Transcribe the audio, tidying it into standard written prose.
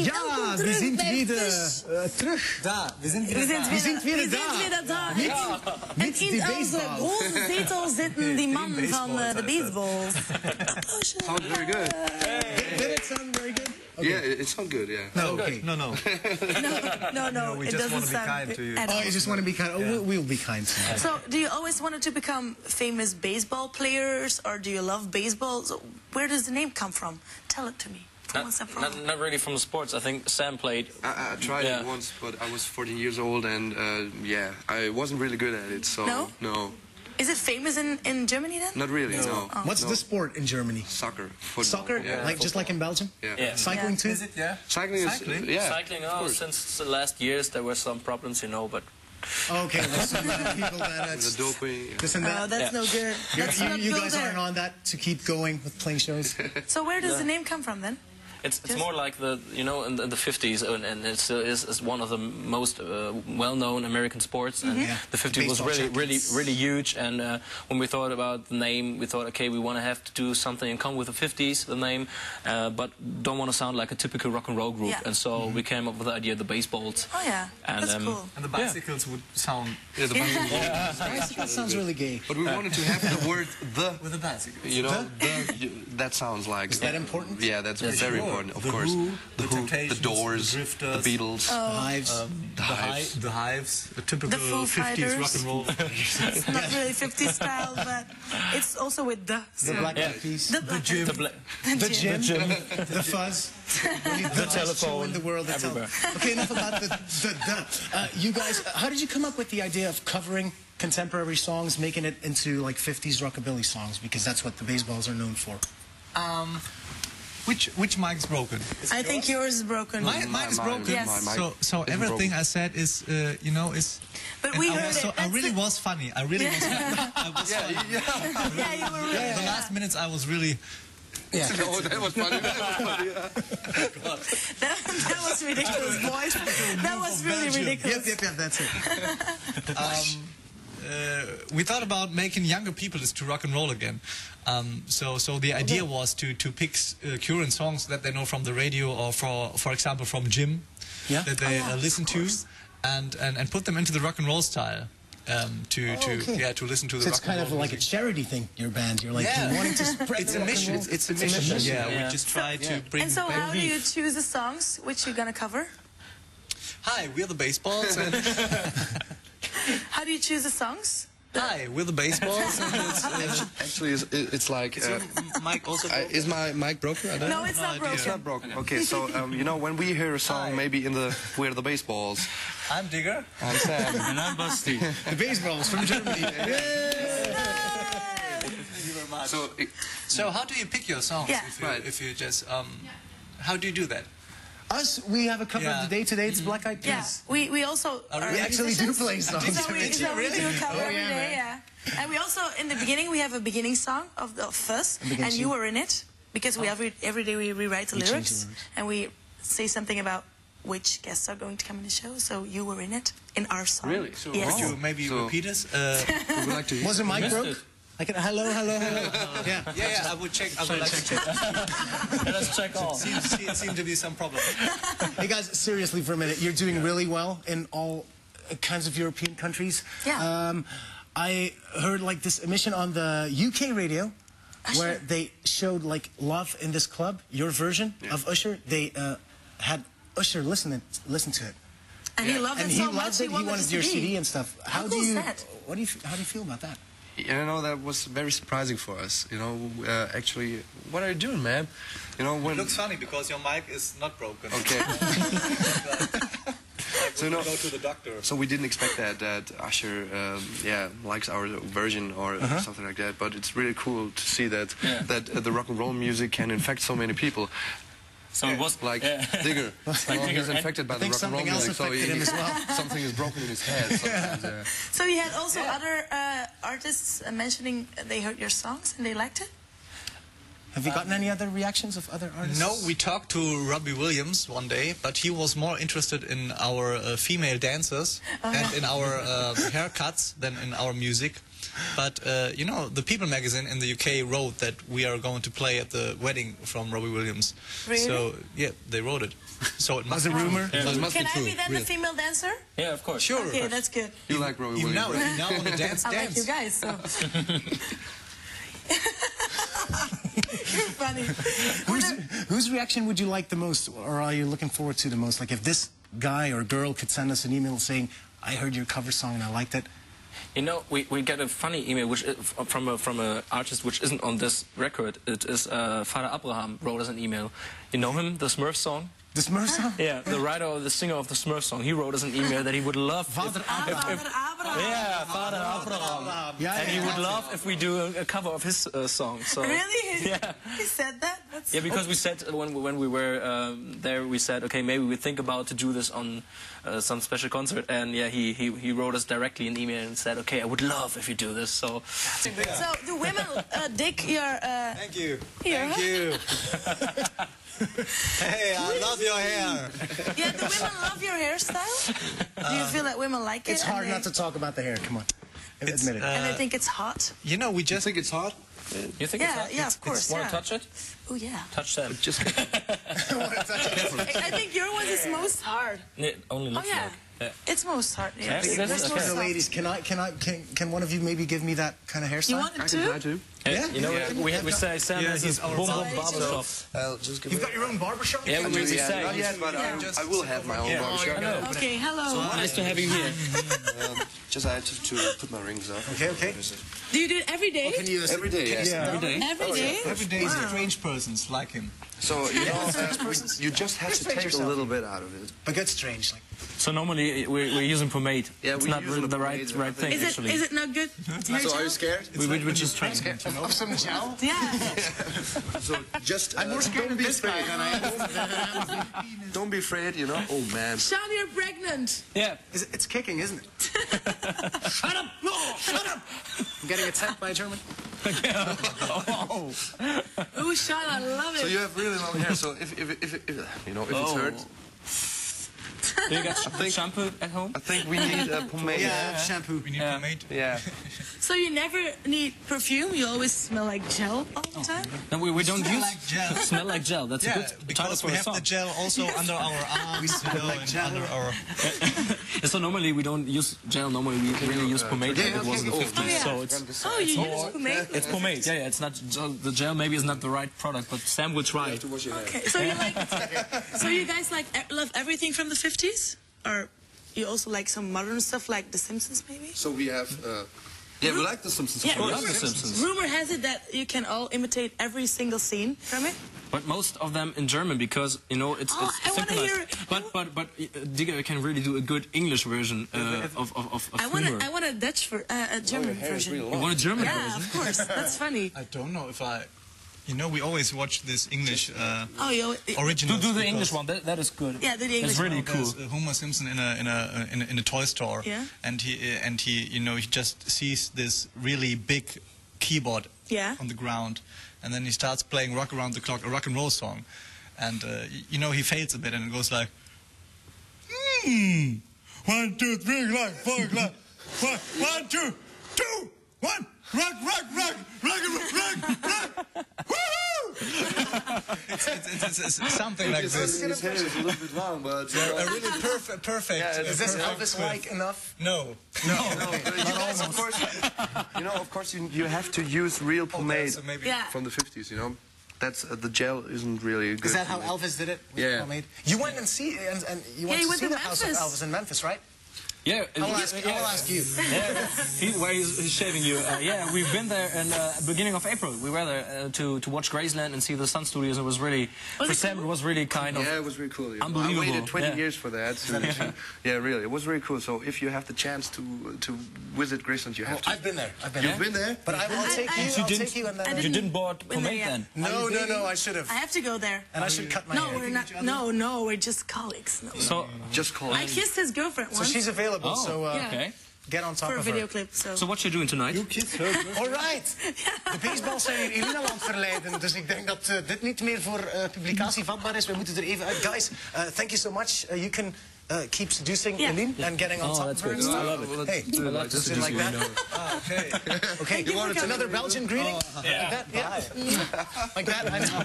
Ja, we zijn weer terug. Da, we zijn weer daar. Met in onze roze zetel zitten die man van de baseballs. Sounds very good. Did it sound very good? Okay. Yeah, it sounds good, yeah. No, okay. No. No, We it just doesn't want to be sound kind to you. at Oh, all. you just want to be kind. Oh, we'll be kind to you. So, do you always wanted to become famous baseball players, or do you love baseball? So where does the name come from? Tell it to me. Not really from the sports. I think Sam played. I tried it once, but I was 14 years old, and yeah, I wasn't really good at it, so no. Is it famous in Germany then? Not really, no. Oh. What's the sport in Germany? Soccer. Football. Soccer? Yeah. Just like in Belgium? Yeah. Cycling too? Is it, yeah? Cycling is, yeah. Cycling, since the last years there were some problems, you know, but... Okay, there's some people that... The doping. This and that. Oh, that's no good. You guys aren't on that to keep going with playing shows? So where does the name come from then? It's more like the, you know, in the 50s, and it still is one of the most well-known American sports. And the 50s was really huge. And when we thought about the name, we thought, okay, we want to have to do something in common with the 50s, the name, but don't want to sound like a typical rock and roll group. And so we came up with the idea of the baseballs. Oh yeah, and, that's cool. And the bicycles would sound... Yeah, the Bicycle sounds really gay. But we wanted to have the word the. With the bicycles. You know, that sounds like... Is that important? Yeah, that's very important, of course. The Who, the Doors, the Beatles, the Hives, the typical The Foo 50s Fighters. rock and roll. It's not really 50s style, but it's also with the. The Black Eyed Peas. The gym. The gym. The fuzz. The telephone. In the world itself. Okay, enough about the. You guys, how did you come up with the idea of covering contemporary songs, making it into like 50s rockabilly songs? Because that's what the baseballs are known for. Which mic is broken? I think yours is broken. Mine is broken. Yes. So everything I said is, you know, is. But we heard it. So I really was funny. I really was funny. I was funny. Yeah, you were really. The last minutes I was really. Yeah. Oh, that was funny. That was ridiculous, boys. That was really ridiculous. Yep, that's it. We thought about making younger people to rock and roll again. So the idea was to pick current songs that they know from the radio, or for example from gym, that they listen to, and put them into the rock and roll style. To listen to the. So it's kind of like a charity thing. Your band, you're like you're wanting to spread. It's a mission. It's a mission. Yeah, we just try to bring. And so, how do you choose the songs which you're gonna cover? Hi, we're the Baseballs. And How do you choose the songs? hi, we're the Baseballs. Actually, it's like... Is your mic also broken? Is my mic broken? I don't know. No, it's not broken. It's not broken. Okay, so, you know, when we hear a song, maybe in the We're the Baseballs... I'm Digger. I'm Sam. And I'm Busty. The baseballs from Germany. So, how do you pick your songs? If you just... how do you do that? Us, we have a cover of the day today. It's Black Eyed Peas. Yeah, we also we actually do play songs. So we do a cover every day, And we also, in the beginning, we have a beginning song of us, and you were in it, because we every day we rewrite the lyrics, and we say something about which guests are going to come in the show, so you were in it, in our song. Really? So yes. would you maybe repeat us? we would like to... Was it mic broke? I can, hello. Yeah, I would check. I would like to check. Let's check all. Seems to be some problem. Hey guys, seriously for a minute, you're doing really well in all kinds of European countries. Yeah. I heard like this emission on the UK radio where they showed like Love in This Club, your version of Usher. They had Usher listen to it. And he loved it so much, he wanted your CD and stuff. How cool is that? How do you feel about that? You know, that was very surprising for us. You know, actually, what are you doing, man? You know, when... It looks funny because your mic is not broken. Okay. So go to the doctor. So we didn't expect that Usher, likes our version or something like that. But it's really cool to see that the rock and roll music can infect so many people. So it was like Digger. He's infected by the rock and roll music, so something is broken in his head. So you had also other artists mentioning they heard your songs and they liked it? Have you gotten any other reactions of other artists? No, we talked to Robbie Williams one day, but he was more interested in our female dancers and in our haircuts than in our music. But, you know, the People magazine in the UK wrote that we are going to play at the wedding from Robbie Williams. Really? So, yeah, they wrote it. So it must be a rumor? Yeah. It must Can be I true. be then the female dancer? Yeah, of course. Sure. Okay, that's good. You like Robbie Williams? You now want to dance, I like you guys, so. You're funny. Whose reaction would you like the most, or are you looking forward to the most? Like if this guy or girl could send us an email saying, I heard your cover song and I liked it. You know, we get a funny email which from a artist which isn't on this record. It is Father Abraham wrote us an email. You know him, the Smurf song? The Smurf song? Yeah, the writer or the singer of the Smurf song. He wrote us an email that he would love... Father Abraham. Yeah, Father Abraham. And he would love if we do a cover of his song. So. Really? Yeah. He said that? That's Yeah, because we said when we were there, we said, okay, maybe we think about to do this on some special concert. And yeah, he wrote us directly an email and said, okay, I would love if you do this. So, So do women dig your... Thank you. Here, Thank you. Hey, I love your hair. Yeah, do women love your hairstyle? Do you feel that women like it? It's hard not to talk about the hair, come on. Admit it. And they think it's hot? You know, we just... think it's hot? you think it's hot? Yeah, of course, Want yeah. to touch it? Oh, yeah. Touch them. Just I think your one is most hard. It only looks yeah. like. Yeah. It's most hard. Yeah. Yes, it is. It's For most the soft. ladies, can one of you maybe give me that kind of hairstyle? You want it I can try too? to. Yeah? You know, we say Sam has his boom boom barbershop. I'll just give You've got your own barbershop? Yeah, we say. Not yet, but I will have my own barbershop. Okay, hello. Nice to have you here. Just I have to put my rings on. Okay. Do you do it every day? Every day, yes. Every day. Every day? Every day is strange persons like him. So you know, you just have to take a little bit out of it. But that's strange. Like, So normally we're using pomade. Yeah, it's we not use really the pomade, right thing Is it, actually. is it not good? So are you scared? We just trying. of some gel? Yeah. So just I'm more scared of this guy than I am. don't be afraid, you know. Oh man. Sean, you're pregnant. Yeah. It's kicking, isn't it? Shut up! No! Shut up! I'm getting attacked by a German. Oh, Sean, I love it. So you have really long hair. So if you know if it's hurt, Do you got shampoo at home? I think we need a pomade. Shampoo. We need pomade. Yeah. So you never need perfume? You always smell like gel all the time? No, we don't Smell use like gel. Smell like gel. That's a Yeah, good title because for we a have song. the gel also under our arms, you know, and under our... So normally we don't use gel. Normally we really use pomade. Like it was in the 50s. Oh, yeah. So it's Oh, you use pomade? it's pomade. Yeah, it's not the gel. Maybe is not the right product, but Sam will try it. Okay, so you like... So you guys love everything from the 50s? Or you also like some modern stuff like The Simpsons, maybe? So we have. Yeah, we like the Simpsons. Yeah, of course. love The Simpsons. Rumor has it that you can all imitate every single scene from it. But most of them in German because you know it's Oh, I wanna synchronized. hear- But Digger can really do a good English version of I want a Dutch a German version. You want a German Yeah, version? of course. That's funny. I don't know if I... You know, we always watch this English Oh, you original. Do the English one. That is good. Yeah, do the English It's really one. cool. There's Homer Simpson in a toy store, Yeah. and he you know he just sees this really big keyboard Yeah. on the ground, and then he starts playing "Rock Around the Clock," a rock and roll song, and you know he fades a bit and it goes like, 1, 2, 3, like 4, like 1, 2, 2, 1, rock, rock, rock, rock, rock, rock, woohoo! It's something like this. His hair is a little bit long, but A really perfect. Yeah, Is this Elvis-like enough? No. you guys, of course, you have to use real pomade So maybe. Yeah. from the 50s. You know, that's the gel isn't really good. Is that how Elvis did it? With Yeah. pomade? You went and you went he to went see to the house of Memphis. Elvis in Memphis, right? Yeah, I'll ask you. Where he's shaving you. Yeah, we've been there in beginning of April. We were there to watch Graceland and see the Sun Studios. It was really for Sam. It was really kind of Yeah, it was really cool. You know. unbelievable. I waited 20 Yeah. years for that. Yeah, really, it was really cool. So if you have the chance to visit Graceland, you have to. I've been there. You've been there? But I'll take you. You I'll take you and then. You didn't bought When they- pomade then. No, I should have. I have to go there. And I should cut my No, hair. we're not. No, we're just colleagues. No. So Just call. I kissed his girlfriend So once she's available. Oh, So yeah. okay. get on top for a of video her. clip. So. So what you doing tonight? All right. De baseballs zijn hier Irina aan het verleiden. Dus ik denk dat dit niet meer voor publicatie vatbaar is. We moeten er even uit. Guys, thank you so much. You can keep seducing Eileen and getting on top of her? I love it. Hey, just like that? Okay. Okay. You wanted another Belgian greeting? Yeah. Like that? Yeah. Like that? I know.